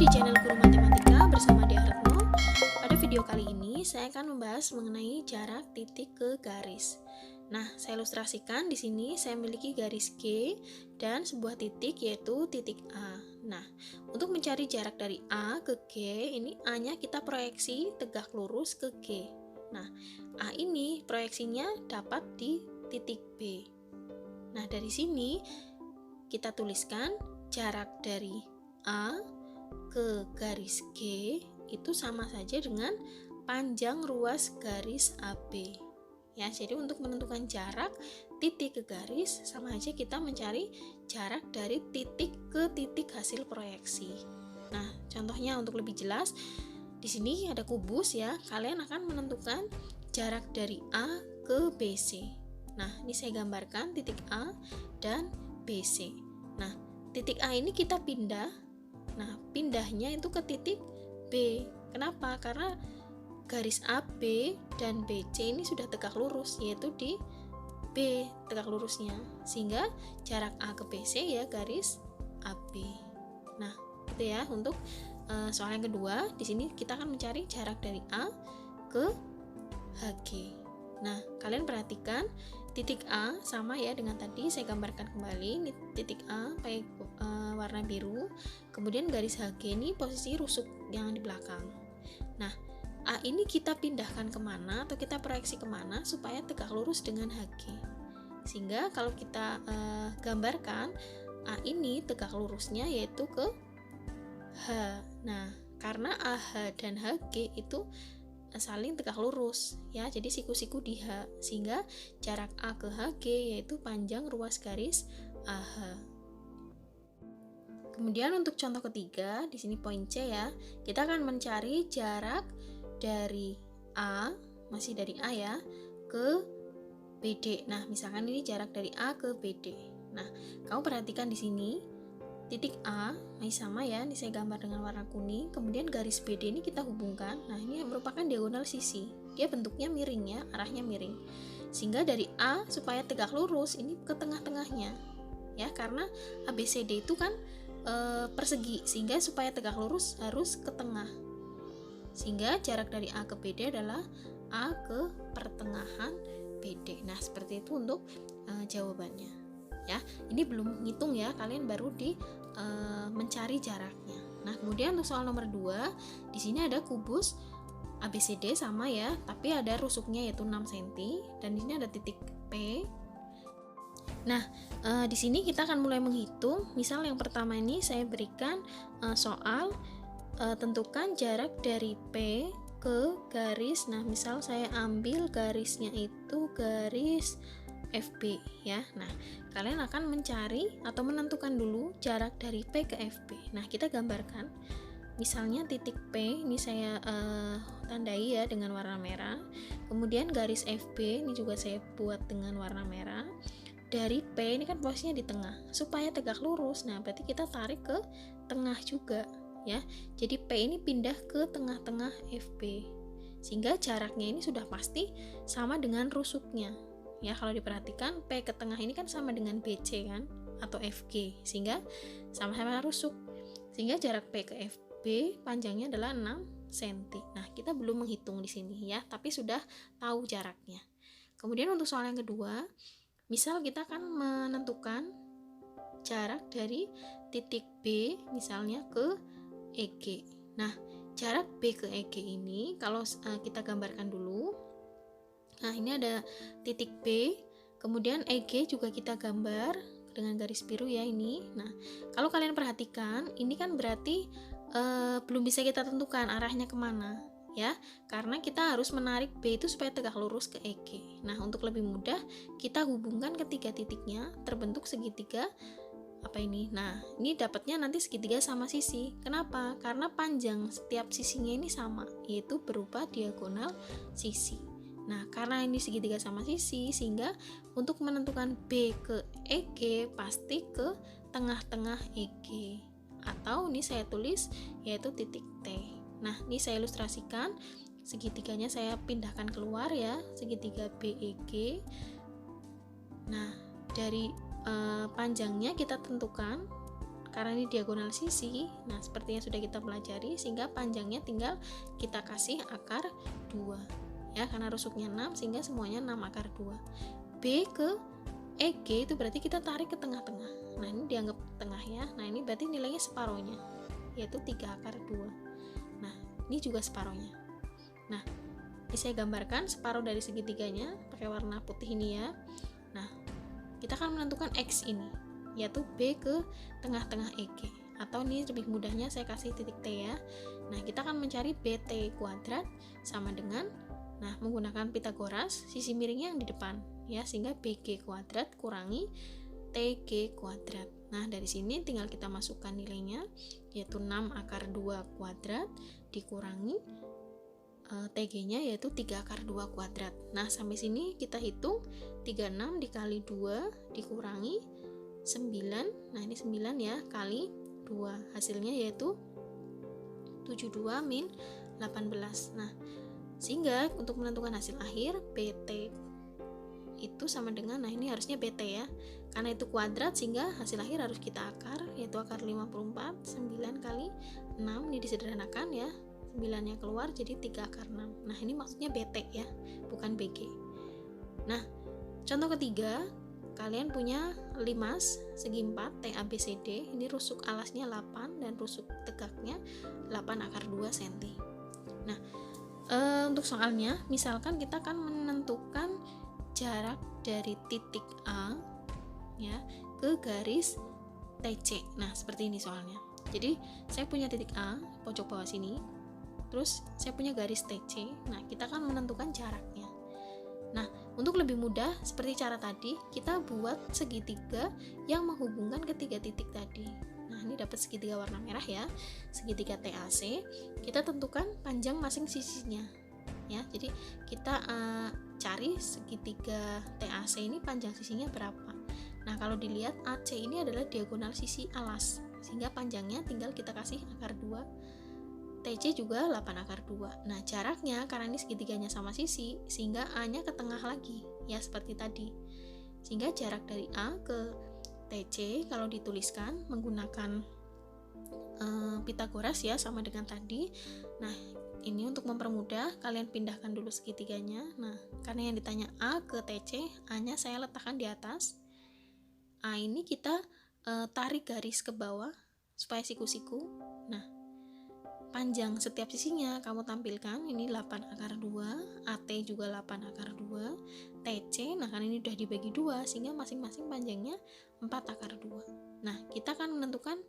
di channel Guru Matematika bersama Dea Retno. Pada video kali ini saya akan membahas mengenai jarak titik ke garis. Nah, saya ilustrasikan di sini saya memiliki garis G dan sebuah titik yaitu titik A. Nah, untuk mencari jarak dari A ke G, ini A-nya kita proyeksi tegak lurus ke G. Nah, A ini proyeksinya dapat di titik B. Nah, dari sini kita tuliskan jarak dari A ke garis G itu sama saja dengan panjang ruas garis AB. Ya, jadi untuk menentukan jarak titik ke garis sama aja kita mencari jarak dari titik ke titik hasil proyeksi. Nah, contohnya untuk lebih jelas, di sini ada kubus ya. Kalian akan menentukan jarak dari A ke BC. Nah, ini saya gambarkan titik A dan BC. Nah, titik A ini kita pindah. Nah, pindahnya itu ke titik B. Kenapa? Karena garis AB dan BC ini sudah tegak lurus, yaitu di B tegak lurusnya. Sehingga jarak A ke BC ya garis AB. Nah, itu ya untuk soal yang kedua. Di sini kita akan mencari jarak dari A ke HG. Nah, kalian perhatikan titik A sama ya dengan tadi saya gambarkan kembali. Ini titik A pakai warna biru, kemudian garis HG ini posisi rusuk yang di belakang. Nah, A ini kita pindahkan kemana atau kita proyeksi kemana supaya tegak lurus dengan HG. Sehingga kalau kita gambarkan A ini tegak lurusnya yaitu ke H. Nah, karena AH dan HG itu saling tegak lurus ya, jadi siku-siku di H, sehingga jarak A ke HG yaitu panjang ruas garis AH. Kemudian untuk contoh ketiga, di sini poin C ya, kita akan mencari jarak dari A, masih dari A ya, ke BD. Nah, misalkan ini jarak dari A ke BD. Nah, kamu perhatikan di sini titik A masih sama ya, ini saya gambar dengan warna kuning. Kemudian garis BD ini kita hubungkan. Nah, ini merupakan diagonal sisi. Dia bentuknya miring ya, arahnya miring. Sehingga dari A supaya tegak lurus ini ke tengah-tengahnya. Ya, karena ABCD itu kan persegi, sehingga supaya tegak lurus harus ke tengah. Sehingga jarak dari A ke BD adalah A ke pertengahan BD. Nah, seperti itu untuk jawabannya. Ya, ini belum ngitung ya, kalian baru mencari jaraknya. Nah, kemudian untuk soal nomor 2, di sini ada kubus ABCD sama ya, tapi ada rusuknya yaitu 6 cm dan di sini ada titik P. Nah, di sini kita akan mulai menghitung. Misal yang pertama ini saya berikan soal tentukan jarak dari P ke garis. Nah, misal saya ambil garisnya itu garis FB ya. Nah, kalian akan mencari atau menentukan dulu jarak dari P ke FB. Nah, kita gambarkan. Misalnya titik P ini saya tandai ya dengan warna merah. Kemudian garis FB ini juga saya buat dengan warna merah. Dari P ini kan posisinya di tengah. Supaya tegak lurus, nah berarti kita tarik ke tengah juga ya. Jadi P ini pindah ke tengah-tengah FB. Sehingga jaraknya ini sudah pasti sama dengan rusuknya. Ya, kalau diperhatikan P ke tengah ini kan sama dengan BC kan atau FG, sehingga sama-sama rusuk. Sehingga jarak P ke FB panjangnya adalah 6 cm. Nah, kita belum menghitung di sini ya, tapi sudah tahu jaraknya. Kemudian untuk soal yang kedua, misal kita akan menentukan jarak dari titik B misalnya ke EG. Nah, jarak B ke EG ini kalau kita gambarkan dulu. Nah, ini ada titik B, kemudian EG juga kita gambar dengan garis biru ya ini. Nah, kalau kalian perhatikan, ini kan berarti belum bisa kita tentukan arahnya kemana ya, karena kita harus menarik B itu supaya tegak lurus ke EG. Nah, untuk lebih mudah, kita hubungkan ketiga titiknya, terbentuk segitiga apa ini. Nah, ini dapatnya nanti segitiga sama sisi. Kenapa? Karena panjang setiap sisinya ini sama, yaitu berupa diagonal sisi. Nah, karena ini segitiga sama sisi, sehingga untuk menentukan B ke EG pasti ke tengah-tengah EG. Atau ini saya tulis yaitu titik T. Nah, ini saya ilustrasikan. Segitiganya saya pindahkan keluar ya, segitiga BEG. Nah, dari panjangnya kita tentukan karena ini diagonal sisi, nah seperti yang sudah kita pelajari, sehingga panjangnya tinggal kita kasih akar 2 ya, karena rusuknya 6 sehingga semuanya 6 akar 2. B ke EG itu berarti kita tarik ke tengah-tengah. Nah ini dianggap tengah ya, nah ini berarti nilainya separohnya, yaitu 3 akar 2. Nah ini juga separohnya. Nah ini saya gambarkan separuh dari segitiganya pakai warna putih ini ya. Nah kita akan menentukan X ini, yaitu B ke tengah-tengah EG, atau ini lebih mudahnya saya kasih titik T ya. Nah kita akan mencari BT kuadrat sama dengan, nah menggunakan Pitagoras, sisi miringnya yang di depan ya, sehingga BG kuadrat kurangi TG kuadrat. Nah dari sini tinggal kita masukkan nilainya, yaitu 6 akar 2 kuadrat dikurangi TG-nya yaitu 3 akar 2 kuadrat. Nah sampai sini kita hitung 36 dikali 2 dikurangi 9, nah ini 9 ya, kali 2, hasilnya yaitu 72 min 18. Nah sehingga untuk menentukan hasil akhir BT itu sama dengan, nah ini harusnya BT ya, karena itu kuadrat sehingga hasil akhir harus kita akar, yaitu akar 54, 9 kali 6, ini disederhanakan ya, 9-nya keluar jadi 3 akar 6. Nah ini maksudnya BT ya, bukan BG. Nah contoh ketiga, kalian punya limas segi 4 TABCD, ini rusuk alasnya 8 dan rusuk tegaknya 8 akar 2 cm. Nah untuk soalnya, misalkan kita akan menentukan jarak dari titik A ya ke garis TC. Nah seperti ini soalnya. Jadi saya punya titik A pojok bawah sini, terus saya punya garis TC. Nah kita akan menentukan jaraknya. Nah untuk lebih mudah seperti cara tadi, kita buat segitiga yang menghubungkan ketiga titik tadi. Nah ini dapat segitiga warna merah ya, segitiga TAC. Kita tentukan panjang masing sisinya ya. Jadi kita cari segitiga TAC ini panjang sisinya berapa. Nah kalau dilihat AC ini adalah diagonal sisi alas, sehingga panjangnya tinggal kita kasih akar 2. TC juga 8 akar 2. Nah jaraknya karena ini segitiganya sama sisi, sehingga A nya ke tengah lagi ya, seperti tadi. Sehingga jarak dari A ke TC kalau dituliskan menggunakan Pitagoras ya, sama dengan tadi. Nah ini untuk mempermudah, kalian pindahkan dulu segitiganya. Nah karena yang ditanya A ke TC, A nya saya letakkan di atas, A ini kita tarik garis ke bawah supaya siku-siku. Nah panjang setiap sisinya kamu tampilkan, ini 8 akar 2, AT juga 8 akar 2, TC, nah kan ini udah dibagi 2 sehingga masing-masing panjangnya 4 akar 2. Nah kita akan menentukan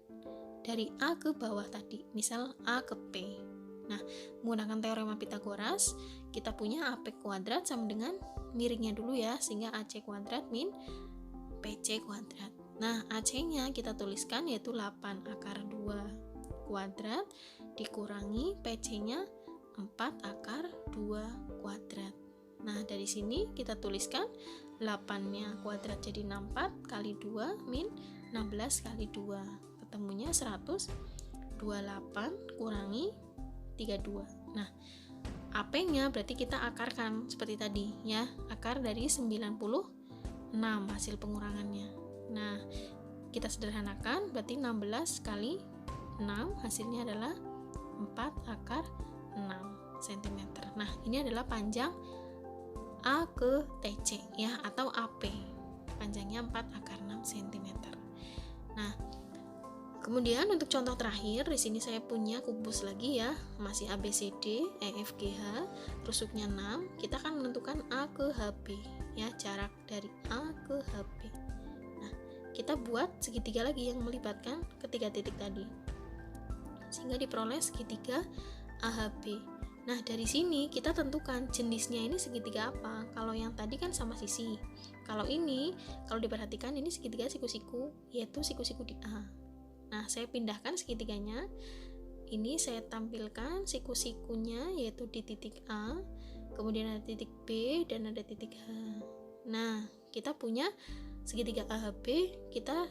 dari A ke bawah tadi, misal A ke P. Nah menggunakan teorema Pitagoras, kita punya AP kuadrat sama dengan miringnya dulu ya, sehingga AC kuadrat min PC kuadrat. Nah AC nya kita tuliskan yaitu 8 akar 2 kuadrat dikurangi PC-nya 4 akar 2 kuadrat. Nah dari sini kita tuliskan 8-nya kuadrat jadi 64 kali 2 min 16 kali 2, ketemunya 128 kurangi 32. Nah AP-nya berarti kita akarkan seperti tadi ya, akar dari 96 hasil pengurangannya. Nah kita sederhanakan, berarti 16 kali 6 hasilnya adalah 4 akar 6 cm. Nah ini adalah panjang A ke TC ya, atau AP, panjangnya 4 akar 6 cm. Nah kemudian untuk contoh terakhir, di sini saya punya kubus lagi ya, masih ABCD EFGH, rusuknya 6. Kita akan menentukan A ke HB ya, jarak dari A ke HB. Nah kita buat segitiga lagi yang melibatkan ketiga titik tadi, sehingga diperoleh segitiga AHB. Nah dari sini kita tentukan jenisnya ini segitiga apa. Kalau yang tadi kan sama sisi, kalau ini kalau diperhatikan ini segitiga siku-siku, yaitu siku-siku di A. Nah saya pindahkan segitiganya, ini saya tampilkan siku-sikunya yaitu di titik A, kemudian ada titik B dan ada titik H. Nah kita punya segitiga AHB, kita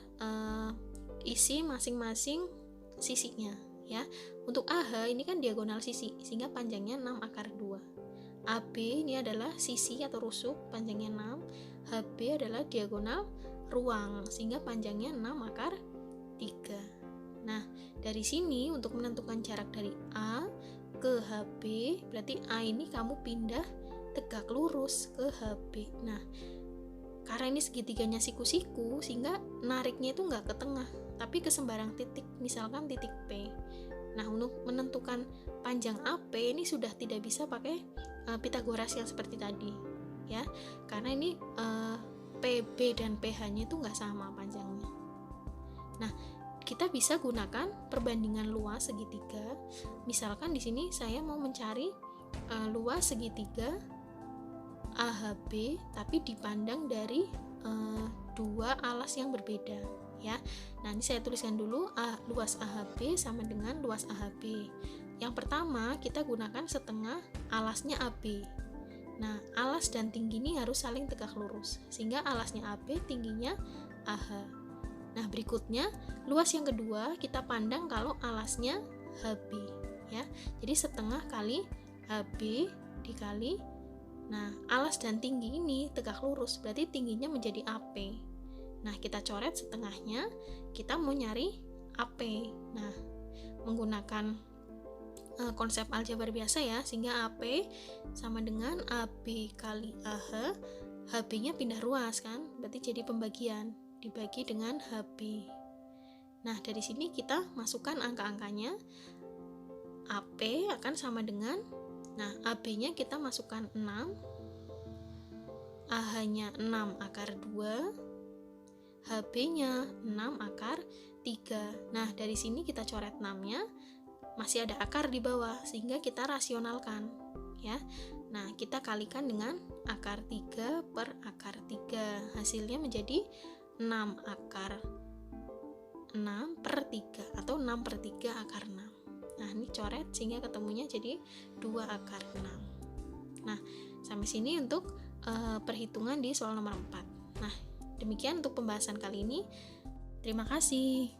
isi masing-masing sisinya ya. Untuk AH ini kan diagonal sisi, sehingga panjangnya 6 akar 2. AB ini adalah sisi atau rusuk, panjangnya 6. HB adalah diagonal ruang, sehingga panjangnya 6 akar 3. Nah, dari sini untuk menentukan jarak dari A ke HB, berarti A ini kamu pindah tegak lurus ke HB. Nah, karena ini segitiganya siku-siku, sehingga nariknya itu nggak ke tengah, tapi ke sembarang titik, misalkan titik P. Nah, untuk menentukan panjang AP ini sudah tidak bisa pakai Pitagoras yang seperti tadi, ya, karena ini PB dan PH-nya itu nggak sama panjangnya. Nah, kita bisa gunakan perbandingan luas segitiga. Misalkan di sini saya mau mencari luas segitiga AHB, tapi dipandang dari dua alas yang berbeda, ya. Nah, ini saya tuliskan dulu, luas AHB sama dengan luas AHB. Yang pertama, kita gunakan setengah alasnya AB. Nah, alas dan tinggi ini harus saling tegak lurus, sehingga alasnya AB, tingginya AH. Nah, berikutnya, luas yang kedua kita pandang kalau alasnya HB, ya. Jadi setengah kali HB dikali, nah, alas dan tinggi ini tegak lurus, berarti tingginya menjadi AP. Nah, kita coret setengahnya, kita mau nyari AP. Nah, menggunakan konsep aljabar biasa ya, sehingga AP sama dengan AB kali AH, HB-nya pindah ruas kan, berarti jadi pembagian, dibagi dengan HB. Nah, dari sini kita masukkan angka-angkanya. AP akan sama dengan, nah, AB-nya kita masukkan 6, AH-nya 6 akar 2, HB-nya 6 akar 3. Nah, dari sini kita coret 6-nya, masih ada akar di bawah, sehingga kita rasionalkan, ya. Nah, kita kalikan dengan akar 3 per akar 3. Hasilnya menjadi 6 akar 6 per 3 atau 6 per 3 akar 6. Nah, ini coret sehingga ketemunya jadi 2 akar 6. Nah, sampai sini untuk perhitungan di soal nomor 4. Nah, demikian untuk pembahasan kali ini. Terima kasih.